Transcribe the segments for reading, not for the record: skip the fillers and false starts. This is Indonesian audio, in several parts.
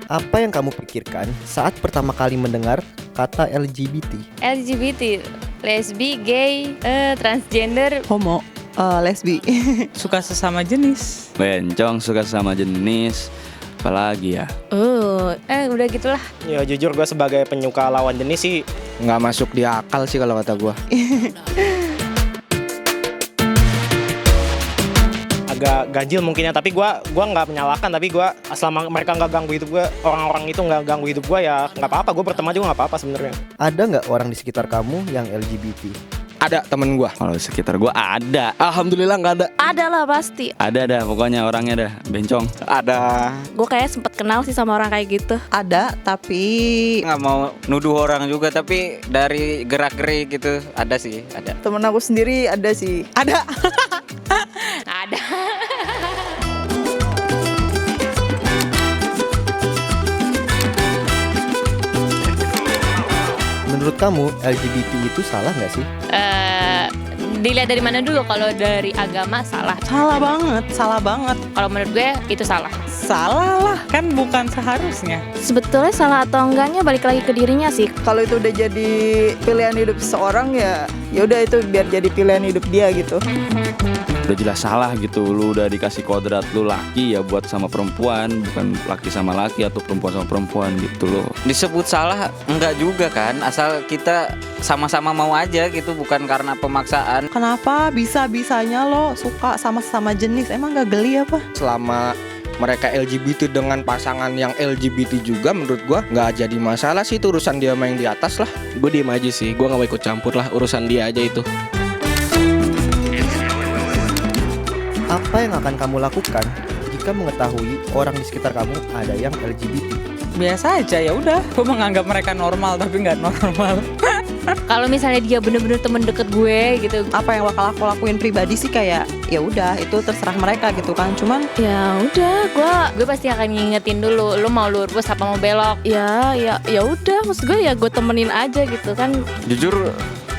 Apa yang kamu pikirkan saat pertama kali mendengar kata LGBT? LGBT, lesbi, gay, transgender. Homo, lesbi. Suka sesama jenis. Bencong suka sama jenis. Apalagi ya? Udah gitulah. Ya jujur gue sebagai penyuka lawan jenis sih nggak masuk di akal sih kalau kata gue. Agak ganjil mungkin ya, tapi gue nggak menyalahkan, tapi gue selama mereka nggak ganggu hidup gue, orang-orang itu nggak ganggu hidup gue ya nggak apa-apa, gue berteman juga nggak apa-apa sebenarnya. Ada nggak orang di sekitar kamu yang LGBT? Ada temen gue. Kalau di sekitar gue ada. Alhamdulillah nggak ada. Ada lah pasti. Ada dah pokoknya orangnya dah. Bencong. Ada. Gue kayak sempet kenal sih sama orang kayak gitu. Ada, tapi Nggak mau nuduh orang juga, tapi dari gerak-gerik gitu ada sih, ada. temen aku sendiri ada sih. Ada. Ada. Menurut kamu LGBT itu salah nggak sih? Dilihat dari mana dulu? Kalau dari agama salah. Salah banget, salah banget. Kalau menurut gue itu salah. Salah lah, kan bukan seharusnya. Sebetulnya salah atau enggaknya balik lagi ke dirinya sih. Kalau itu udah jadi pilihan hidup seseorang ya udah itu biar jadi pilihan hidup dia gitu. Udah jelas salah gitu. Lu udah dikasih kodrat lu laki ya buat sama perempuan, bukan laki sama laki atau perempuan sama perempuan gitu loh. Disebut salah enggak juga kan, asal kita sama-sama mau aja gitu, bukan karena pemaksaan. Kenapa bisa-bisanya lo suka sama sesama jenis? Emang gak geli apa? Selama mereka LGBT dengan pasangan yang LGBT juga, menurut gue nggak jadi masalah sih, itu urusan dia main di atas lah. Gue diem aja sih, gue nggak mau ikut campur lah, urusan dia aja itu. Apa yang akan kamu lakukan jika mengetahui orang di sekitar kamu ada yang LGBT? Biasa aja, ya udah. Gue menganggap mereka normal tapi nggak normal. Kalau misalnya dia bener-bener temen deket gue gitu, Apa yang bakal aku lakuin pribadi sih kayak ya udah itu terserah mereka gitu kan. Cuman ya udah gue pasti akan ngingetin dulu, lu mau lurus apa mau belok. ya udah, maksud gue ya gue temenin aja gitu kan. Jujur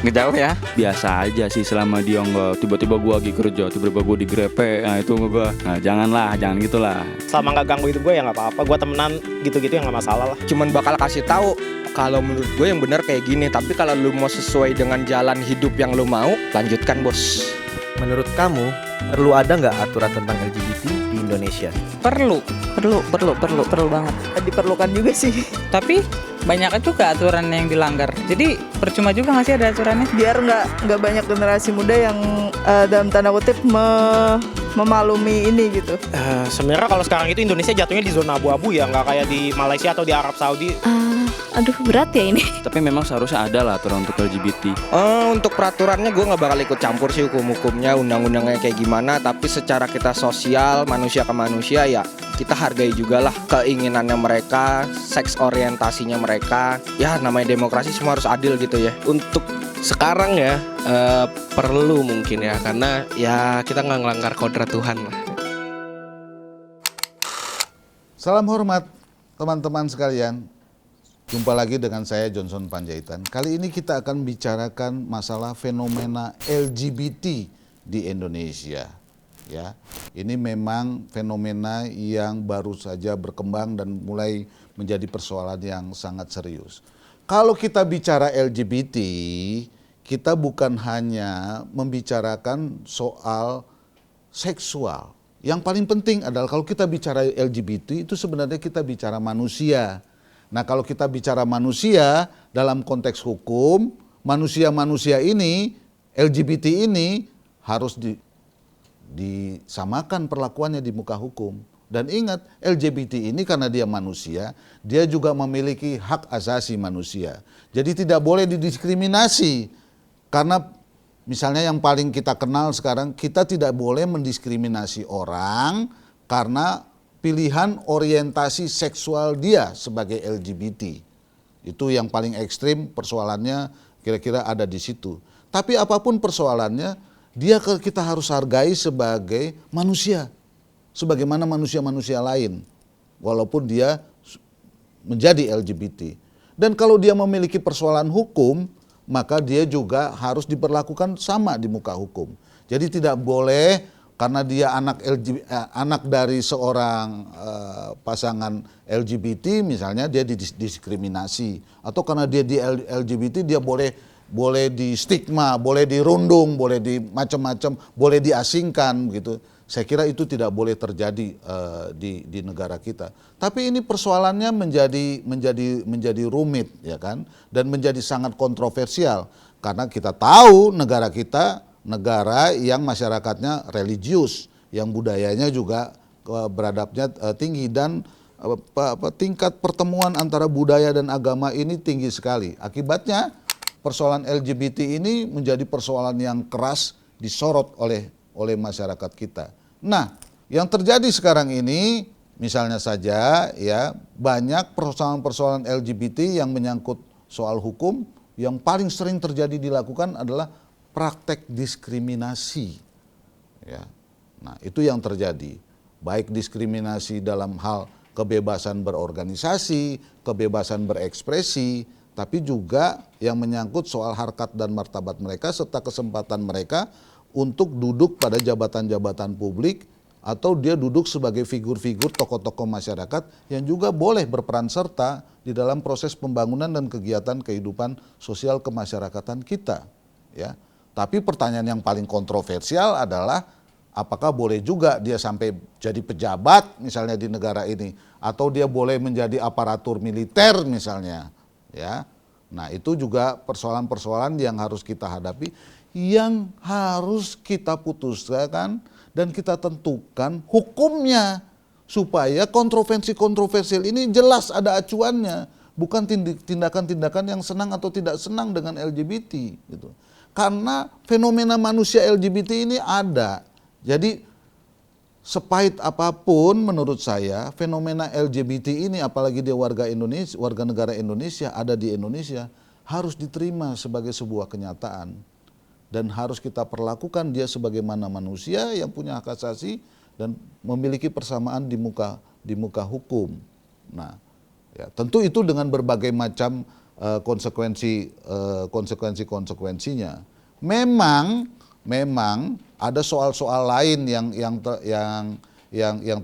nggak jauh ya. Biasa aja sih selama dia nggak tiba-tiba gua lagi kerja, tiba-tiba gua digrepe. Nah itu gua, nah jangan gitulah. Selama nggak ganggu hidup gue ya nggak apa-apa, gue temenan gitu-gitu ya nggak masalah lah. Cuman bakal kasih tahu kalau menurut gue yang benar kayak gini, tapi kalau lu mau sesuai dengan jalan hidup yang lu mau, lanjutkan bos. Menurut kamu perlu ada nggak aturan tentang LGBT di Indonesia? Perlu Banget. Diperlukan juga sih. tapi banyak juga aturan yang dilanggar, jadi percuma juga nggak sih ada aturannya. Biar nggak banyak generasi muda yang dalam tanda kutip memaklumi ini gitu. Sebenarnya kalau sekarang itu Indonesia jatuhnya di zona abu-abu ya, nggak kayak di Malaysia atau di Arab Saudi. Aduh berat ya ini. Tapi memang seharusnya ada lah aturan untuk LGBT. Untuk peraturannya gue nggak bakal ikut campur sih, hukum-hukumnya, undang-undangnya kayak gimana. Tapi secara kita sosial, manusia ke manusia ya kita hargai juga lah keinginannya mereka, seks orientasinya mereka. Ya namanya demokrasi, semua harus adil gitu ya. Untuk sekarang ya perlu mungkin ya, karena ya kita nggak ngelanggar kodrat Tuhan lah. Salam hormat teman-teman sekalian. Jumpa lagi dengan saya Johnson Panjaitan. Kali ini kita akan bicarakan masalah fenomena LGBT di Indonesia. Ya, ini memang fenomena yang baru saja berkembang dan mulai menjadi persoalan yang sangat serius. Kalau kita bicara LGBT, kita bukan hanya membicarakan soal seksual. Yang paling penting adalah kalau kita bicara LGBT itu sebenarnya kita bicara manusia. Nah kalau kita bicara manusia dalam konteks hukum, manusia-manusia ini, LGBT ini harus disamakan perlakuannya di muka hukum. Dan ingat, LGBT ini karena dia manusia, dia juga memiliki hak asasi manusia. Jadi tidak boleh didiskriminasi. Karena misalnya yang paling kita kenal sekarang, kita tidak boleh mendiskriminasi orang karena pilihan orientasi seksual dia sebagai LGBT. Itu yang paling ekstrim persoalannya kira-kira ada di situ. Tapi apapun persoalannya, dia kita harus hargai sebagai manusia. Sebagaimana manusia-manusia lain. Walaupun dia menjadi LGBT. Dan kalau dia memiliki persoalan hukum, maka dia juga harus diperlakukan sama di muka hukum. Jadi tidak boleh karena dia anak dari seorang pasangan LGBT misalnya dia didiskriminasi, atau karena dia di LGBT dia boleh di stigma, boleh dirundung, boleh di macam-macam, boleh diasingkan gitu. Saya kira itu tidak boleh terjadi di negara kita. Tapi ini persoalannya menjadi rumit ya kan, dan menjadi sangat kontroversial karena kita tahu negara kita negara yang masyarakatnya religius, yang budayanya juga beradabnya tinggi, dan tingkat pertemuan antara budaya dan agama ini tinggi sekali. Akibatnya persoalan LGBT ini menjadi persoalan yang keras disorot oleh masyarakat kita. Nah, yang terjadi sekarang ini misalnya saja ya, banyak persoalan-persoalan LGBT yang menyangkut soal hukum, yang paling sering terjadi dilakukan adalah praktek diskriminasi. Ya. Nah, itu yang terjadi. Baik diskriminasi dalam hal kebebasan berorganisasi, kebebasan berekspresi, tapi juga yang menyangkut soal harkat dan martabat mereka serta kesempatan mereka untuk duduk pada jabatan-jabatan publik, atau dia duduk sebagai figur-figur tokoh-tokoh masyarakat yang juga boleh berperan serta di dalam proses pembangunan dan kegiatan kehidupan sosial kemasyarakatan kita. Ya. Tapi pertanyaan yang paling kontroversial adalah apakah boleh juga dia sampai jadi pejabat misalnya di negara ini, atau dia boleh menjadi aparatur militer misalnya, ya. Nah, itu juga persoalan-persoalan yang harus kita hadapi, yang harus kita putuskan dan kita tentukan hukumnya supaya kontroversi-kontroversial ini jelas ada acuannya, bukan tindakan-tindakan yang senang atau tidak senang dengan LGBT gitu. Karena fenomena manusia LGBT ini ada. Jadi sepahit apapun menurut saya fenomena LGBT ini, apalagi dia warga negara Indonesia, ada di Indonesia, harus diterima sebagai sebuah kenyataan. Dan harus kita perlakukan dia sebagaimana manusia yang punya hak asasi dan memiliki persamaan di muka hukum. Nah, ya, tentu itu dengan berbagai macam konsekuensinya. Memang ada soal-soal lain yang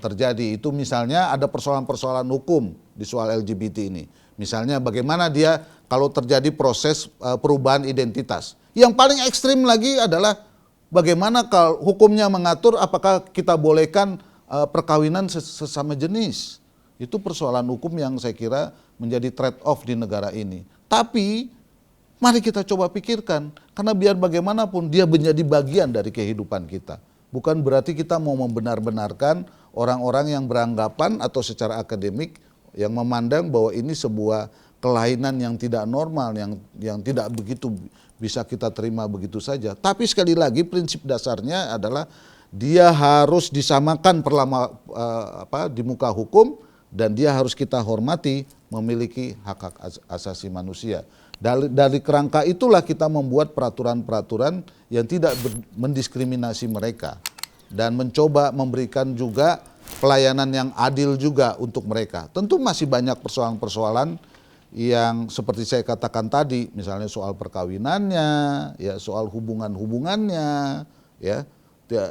terjadi. Itu misalnya ada persoalan-persoalan hukum di soal LGBT ini. Misalnya bagaimana dia kalau terjadi proses perubahan identitas. Yang paling ekstrim lagi adalah bagaimana kalau hukumnya mengatur apakah kita bolehkan perkawinan sesama jenis. Itu persoalan hukum yang saya kira menjadi trade off di negara ini. Tapi mari kita coba pikirkan, karena biar bagaimanapun dia menjadi bagian dari kehidupan kita. Bukan berarti kita mau membenar-benarkan orang-orang yang beranggapan atau secara akademik yang memandang bahwa ini sebuah kelainan yang tidak normal, yang tidak begitu bisa kita terima begitu saja. Tapi sekali lagi prinsip dasarnya adalah dia harus disamakan di muka hukum, dan dia harus kita hormati, memiliki hak-hak asasi manusia. Dari kerangka itulah kita membuat peraturan-peraturan yang tidak mendiskriminasi mereka dan mencoba memberikan juga pelayanan yang adil juga untuk mereka. Tentu masih banyak persoalan-persoalan yang seperti saya katakan tadi, misalnya soal perkawinannya, ya, soal hubungan-hubungannya, ya.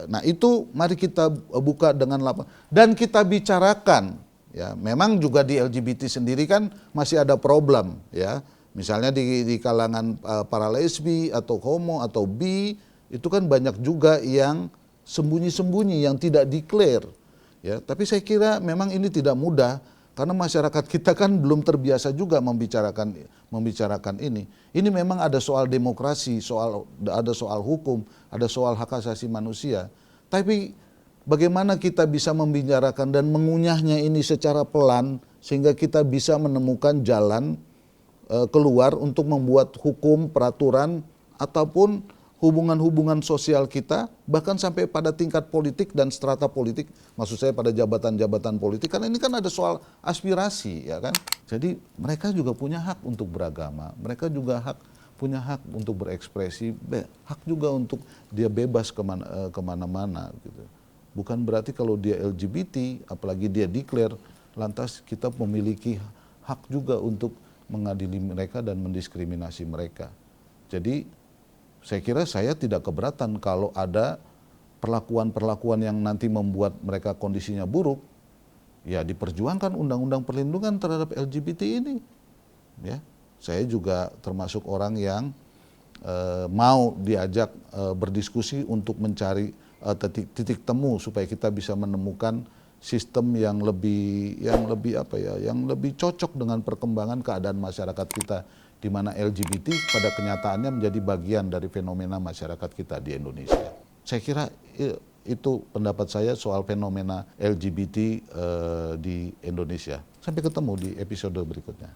Nah, itu mari kita buka dengan lapang dan kita bicarakan, ya. Memang juga di LGBT sendiri kan masih ada problem, ya. Misalnya di kalangan para lesbi atau homo atau bi, itu kan banyak juga yang sembunyi-sembunyi, yang tidak declare. Ya, tapi saya kira memang ini tidak mudah karena masyarakat kita kan belum terbiasa juga membicarakan ini. Ini memang ada soal demokrasi, ada soal hukum, ada soal hak asasi manusia. Tapi bagaimana kita bisa membicarakan dan mengunyahnya ini secara pelan sehingga kita bisa menemukan jalan keluar untuk membuat hukum, peraturan, ataupun hubungan-hubungan sosial kita, bahkan sampai pada tingkat politik dan strata politik, maksud saya pada jabatan-jabatan politik, karena ini kan ada soal aspirasi, ya kan. Jadi mereka juga punya hak untuk beragama, mereka juga punya hak untuk berekspresi, hak juga untuk dia bebas kemana-mana gitu. Bukan berarti kalau dia LGBT, apalagi dia declare, lantas kita memiliki hak juga untuk mengadili mereka dan mendiskriminasi mereka. Jadi saya kira saya tidak keberatan kalau ada perlakuan-perlakuan yang nanti membuat mereka kondisinya buruk, ya diperjuangkan undang-undang perlindungan terhadap LGBT ini. Ya, saya juga termasuk orang yang mau diajak berdiskusi untuk mencari titik temu supaya kita bisa menemukan sistem yang lebih cocok dengan perkembangan keadaan masyarakat kita, di mana LGBT pada kenyataannya menjadi bagian dari fenomena masyarakat kita di Indonesia. Saya kira itu pendapat saya soal fenomena LGBT di Indonesia. Sampai ketemu di episode berikutnya.